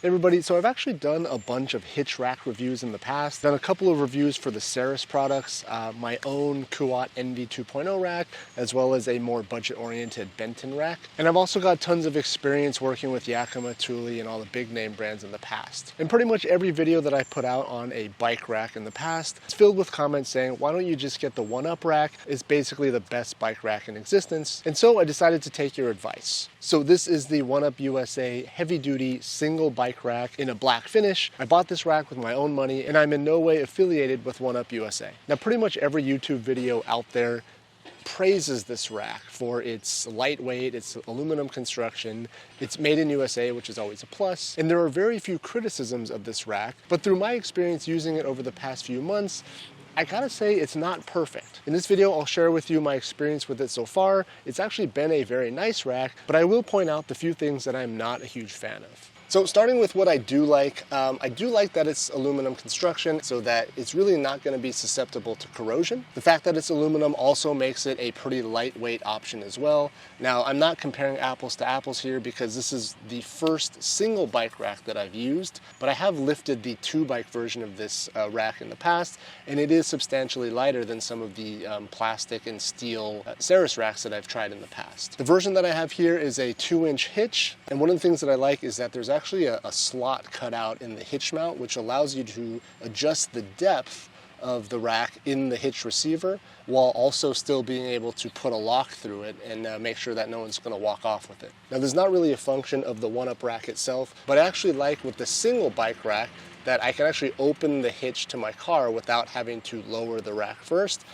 Hey everybody, so I've actually done a bunch of hitch rack reviews in the past, done a couple of reviews for the Ceres products, my own Kuat NV 2.0 rack, as well as a more budget-oriented Benton rack. And I've also got tons of experience working with Yakima, Thule, and all the big name brands in the past. And pretty much every video that I put out on a bike rack in the past is filled with comments saying, why don't you just get the 1UP rack? It's basically the best bike rack in existence. And so I decided to take your advice. So this is the 1UP USA heavy-duty single bike rack in a black finish. I bought this rack with my own money and I'm in no way affiliated with 1UP USA. Now pretty much every YouTube video out there praises this rack for its lightweight, its aluminum construction, it's made in USA, which is always a plus, and there are very few criticisms of this rack, but through my experience using it over the past few months, I gotta say it's not perfect. In this video, I'll share with you my experience with it so far. It's actually been a very nice rack, but I will point out the few things that I'm not a huge fan of. So starting with what I do like that it's aluminum construction so that it's really not going to be susceptible to corrosion. The fact that it's aluminum also makes it a pretty lightweight option as well. Now I'm not comparing apples to apples here because this is the first single bike rack that I've used, but I have lifted the 2-bike version of this rack in the past, and it is substantially lighter than some of the plastic and steel Ceres racks that I've tried in the past. The version that I have here is a 2-inch hitch, and one of the things that I like is that there's actually a slot cut out in the hitch mount which allows you to adjust the depth of the rack in the hitch receiver while also still being able to put a lock through it and make sure that no one's going to walk off with it. Now there's not really a function of the 1UP rack itself, but I actually like with the single bike rack that I can actually open the hitch to my car without having to lower the rack first.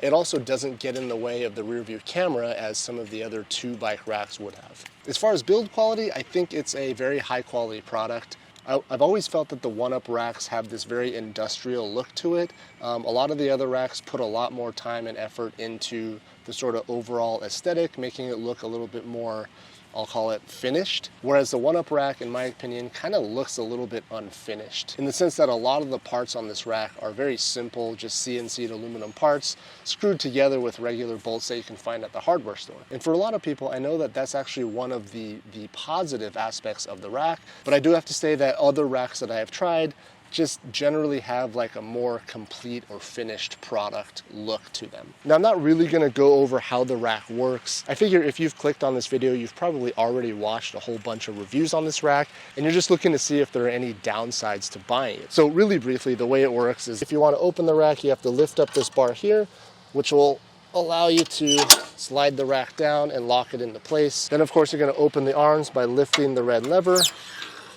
It also doesn't get in the way of the rear view camera as some of the other 2-bike racks would have. As far as build quality, I think it's a very high quality product. I've always felt that the 1UP racks have this very industrial look to it. A lot of the other racks put a lot more time and effort into the sort of overall aesthetic, making it look a little bit more, I'll call it finished, whereas the 1UP rack, in my opinion, kind of looks a little bit unfinished in the sense that a lot of the parts on this rack are very simple, just CNC'd aluminum parts screwed together with regular bolts that you can find at the hardware store. And for a lot of people, I know that that's actually one of the positive aspects of the rack, but I do have to say that other racks that I have tried just generally have like a more complete or finished product look to them. Now I'm not really going to go over how the rack works. I figure if you've clicked on this video, you've probably already watched a whole bunch of reviews on this rack and you're just looking to see if there are any downsides to buying it. So really briefly, the way it works is if you want to open the rack, you have to lift up this bar here, which will allow you to slide the rack down and lock it into place. Then of course you're going to open the arms by lifting the red lever,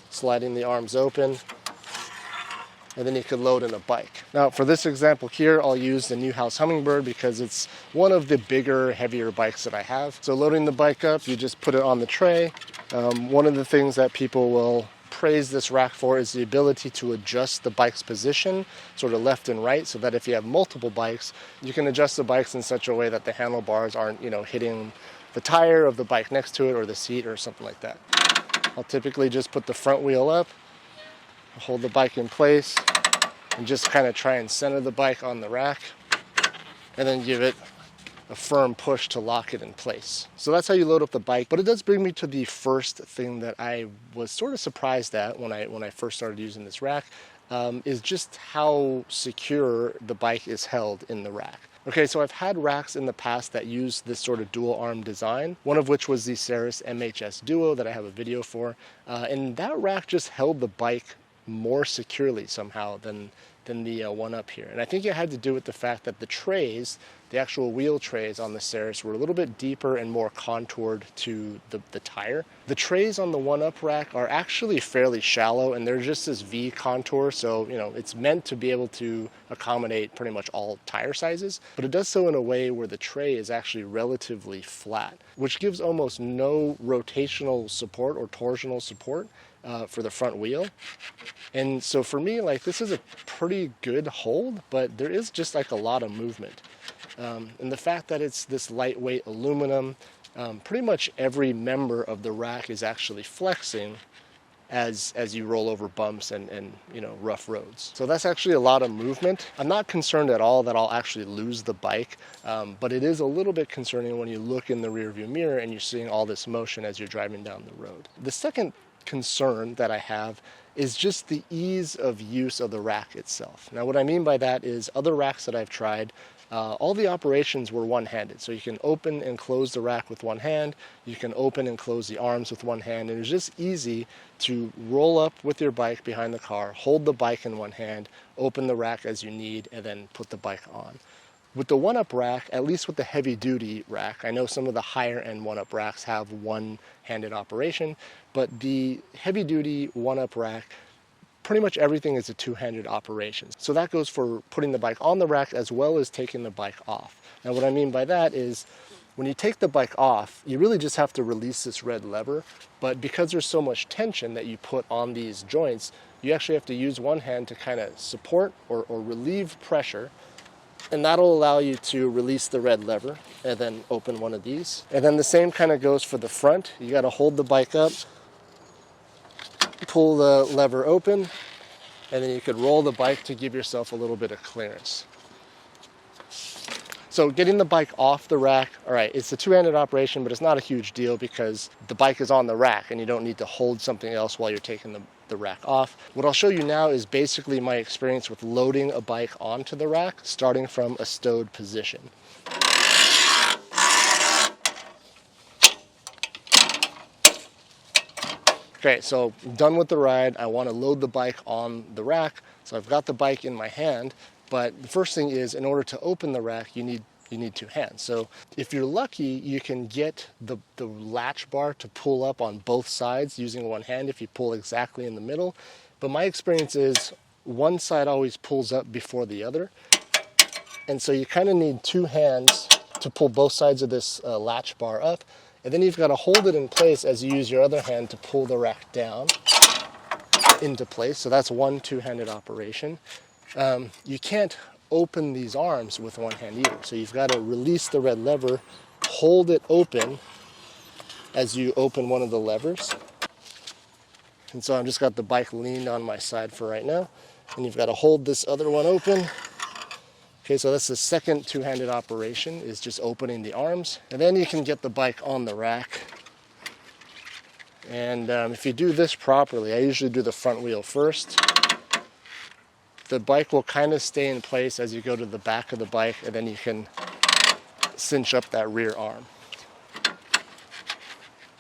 sliding the arms open, and then you could load in a bike. Now for this example here, I'll use the Newhouse Hummingbird because it's one of the bigger, heavier bikes that I have. So loading the bike up, you just put it on the tray. One of the things that people will praise this rack for is the ability to adjust the bike's position sort of left and right so that if you have multiple bikes, you can adjust the bikes in such a way that the handlebars aren't, hitting the tire of the bike next to it or the seat or something like that. I'll typically just put the front wheel up, hold the bike in place, and just kind of try and center the bike on the rack, and then give it a firm push to lock it in place. So that's how you load up the bike. But it does bring me to the first thing that I was sort of surprised at when I first started using this rack, is just how secure the bike is held in the rack. Okay, so I've had racks in the past that use this sort of dual arm design, one of which was the Ceres MHS Duo that I have a video for, and that rack just held the bike more securely somehow than the 1UP here. And I think it had to do with the fact that the trays, the actual wheel trays on the Ceres, were a little bit deeper and more contoured to the tire. The trays on the 1UP rack are actually fairly shallow and they're just this V contour, so it's meant to be able to accommodate pretty much all tire sizes, but it does so in a way where the tray is actually relatively flat, which gives almost no rotational support or torsional support for the front wheel. And so for me, this is a pretty good hold, but there is just a lot of movement. And the fact that it's this lightweight aluminum, pretty much every member of the rack is actually flexing as you roll over bumps and rough roads. So that's actually a lot of movement. I'm not concerned at all that I'll actually lose the bike, but it is a little bit concerning when you look in the rearview mirror and you're seeing all this motion as you're driving down the road. The second concern that I have is just the ease of use of the rack itself. Now, what I mean by that is other racks that I've tried, all the operations were one-handed. So you can open and close the rack with one hand, you can open and close the arms with one hand, and it's just easy to roll up with your bike behind the car, hold the bike in one hand, open the rack as you need, and then put the bike on. With the one-up rack, at least with the heavy-duty rack, I know some of the higher-end one-up racks have one-handed operation, but the heavy-duty one-up rack, pretty much everything is a two-handed operation. So that goes for putting the bike on the rack as well as taking the bike off. Now what I mean by that is when you take the bike off, you really just have to release this red lever, but because there's so much tension that you put on these joints, you actually have to use one hand to kind of support or relieve pressure. And that'll allow you to release the red lever and then open one of these. And then the same kind of goes for the front. You got to hold the bike up, pull the lever open, and then you could roll the bike to give yourself a little bit of clearance. So getting the bike off the rack, all right, it's a two-handed operation, but it's not a huge deal because the bike is on the rack and you don't need to hold something else while you're taking the rack off. What I'll show you now is basically my experience with loading a bike onto the rack, starting from a stowed position. Okay, so done with the ride. I want to load the bike on the rack. So I've got the bike in my hand, but the first thing is in order to open the rack, you need two hands. So if you're lucky, you can get the latch bar to pull up on both sides using one hand if you pull exactly in the middle. But my experience is one side always pulls up before the other. And so you kind of need two hands to pull both sides of this latch bar up. And then you've got to hold it in place as you use your other hand to pull the rack down into place. So that's one two-handed operation. You can't open these arms with one hand either. So you've got to release the red lever, hold it open as you open one of the levers. And so I've just got the bike leaned on my side for right now. And you've got to hold this other one open. Okay, so that's the second two-handed operation, is just opening the arms. And then you can get the bike on the rack. And if you do this properly, I usually do the front wheel first. The bike will kind of stay in place as you go to the back of the bike, and then you can cinch up that rear arm.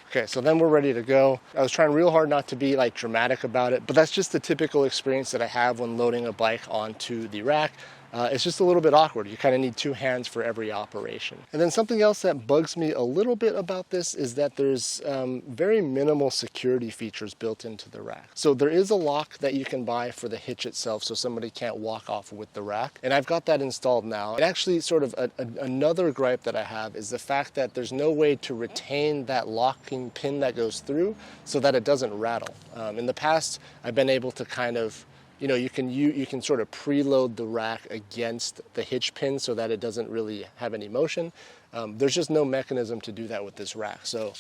Okay, so then we're ready to go. I was trying real hard not to be like dramatic about it, but that's just the typical experience that I have when loading a bike onto the rack. It's just a little bit awkward. You kind of need two hands for every operation. And then something else that bugs me a little bit about this is that there's very minimal security features built into the rack. So there is a lock that you can buy for the hitch itself so somebody can't walk off with the rack. And I've got that installed now. And actually sort of another gripe that I have is the fact that there's no way to retain that locking pin that goes through so that it doesn't rattle. In the past, I've been able to kind of you can sort of preload the rack against the hitch pin so that it doesn't really have any motion. There's just no mechanism to do that with this rack. So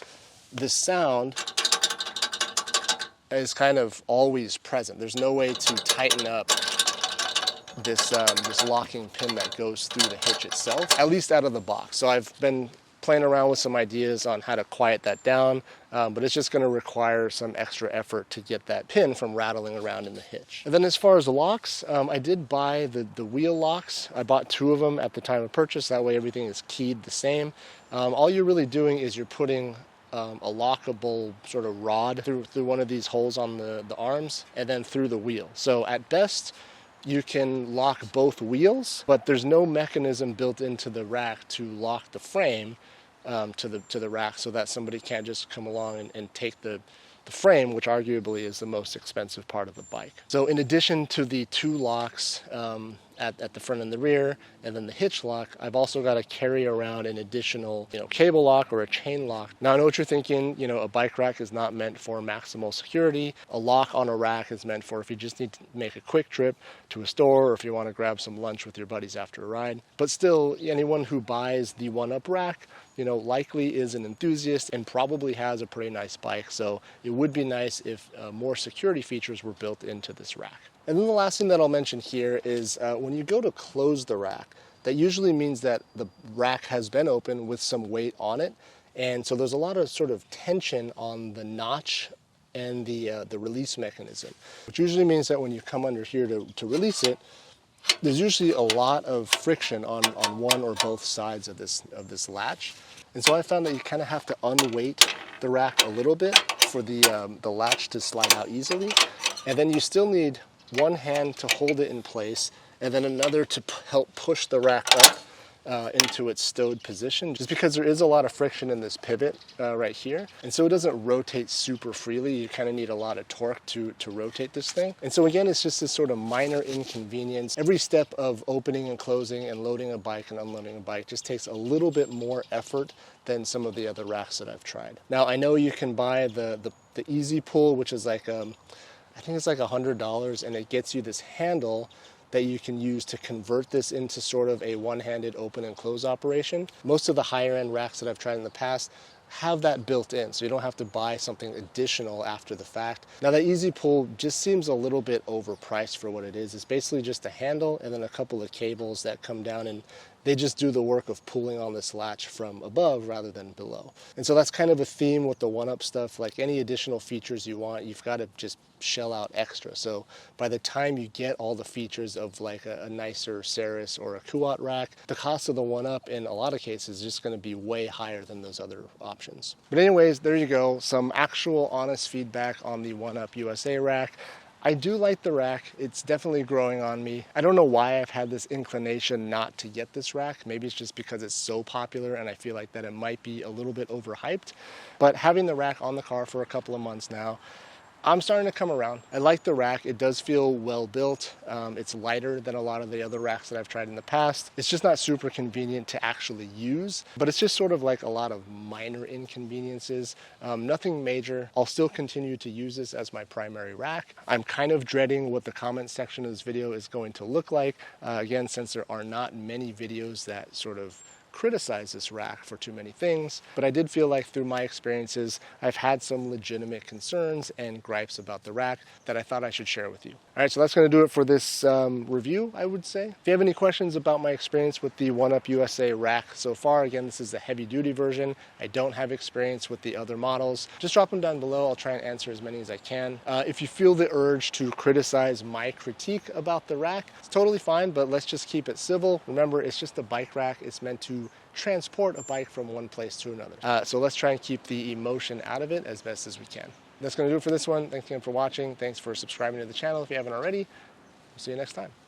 this sound is kind of always present. There's no way to tighten up this locking pin that goes through the hitch itself, at least out of the box. So I've been playing around with some ideas on how to quiet that down, but it's just going to require some extra effort to get that pin from rattling around in the hitch. And then as far as the locks, I did buy the wheel locks. I bought 2 of them at the time of purchase. That way everything is keyed the same. All you're really doing is you're putting a lockable sort of rod through one of these holes on the arms and then through the wheel. So at best, you can lock both wheels, but there's no mechanism built into the rack to lock the frame to the rack so that somebody can't just come along and take the frame, which arguably is the most expensive part of the bike. So in addition to the 2 locks at the front and the rear, and then the hitch lock, I've also got to carry around an additional, cable lock or a chain lock. Now I know what you're thinking, a bike rack is not meant for maximal security. A lock on a rack is meant for if you just need to make a quick trip to a store or if you want to grab some lunch with your buddies after a ride. But still, anyone who buys the one-up rack, likely is an enthusiast and probably has a pretty nice bike. So it would be nice if more security features were built into this rack. And then the last thing that I'll mention here is when you go to close the rack, that usually means that the rack has been open with some weight on it. And so there's a lot of sort of tension on the notch and the release mechanism, which usually means that when you come under here to release it, there's usually a lot of friction on one or both sides of this latch. And so I found that you kind of have to unweight the rack a little bit for the latch to slide out easily. And then you still need one hand to hold it in place, and then another to help push the rack up into its stowed position, just because there is a lot of friction in this pivot right here, and so it doesn't rotate super freely. You kind of need a lot of torque to rotate this thing. And so again, it's just this sort of minor inconvenience. Every step of opening and closing and loading a bike and unloading a bike just takes a little bit more effort than some of the other racks that I've tried. Now I know you can buy the Easy Pull, which is like I think it's like $100, and it gets you this handle that you can use to convert this into sort of a one-handed open and close operation. Most of the higher end racks that I've tried in the past have that built in, so you don't have to buy something additional after the fact. Now that Easy Pull just seems a little bit overpriced for what it is. It's basically just a handle and then a couple of cables that come down, and they just do the work of pulling on this latch from above rather than below. And so that's kind of a theme with the 1UP stuff. Like any additional features you want, you've got to just shell out extra. So by the time you get all the features of like a nicer Ceres or a Kuat rack, the cost of the 1UP in a lot of cases is just going to be way higher than those other options. But anyways, there you go. Some actual honest feedback on the 1UP USA rack. I do like the rack. It's definitely growing on me. I don't know why I've had this inclination not to get this rack. Maybe it's just because it's so popular and I feel like that it might be a little bit overhyped. But having the rack on the car for a couple of months now, I'm starting to come around. I like the rack. It does feel well built. It's lighter than a lot of the other racks that I've tried in the past. It's just not super convenient to actually use, but it's just sort of like a lot of minor inconveniences. Nothing major. I'll still continue to use this as my primary rack. I'm kind of dreading what the comment section of this video is going to look like. Again, since there are not many videos that sort of criticize this rack for too many things, but I did feel like through my experiences, I've had some legitimate concerns and gripes about the rack that I thought I should share with you. All right, so that's going to do it for this review, I would say. If you have any questions about my experience with the 1UP USA rack so far, again, this is the heavy duty version. I don't have experience with the other models. Just drop them down below. I'll try and answer as many as I can. If you feel the urge to criticize my critique about the rack, it's totally fine, but let's just keep it civil. Remember, it's just a bike rack. It's meant to transport a bike from one place to another. So let's try and keep the emotion out of it as best as we can. That's going to do it for this one. Thanks again for watching. Thanks for subscribing to the channel if you haven't already. We'll see you next time.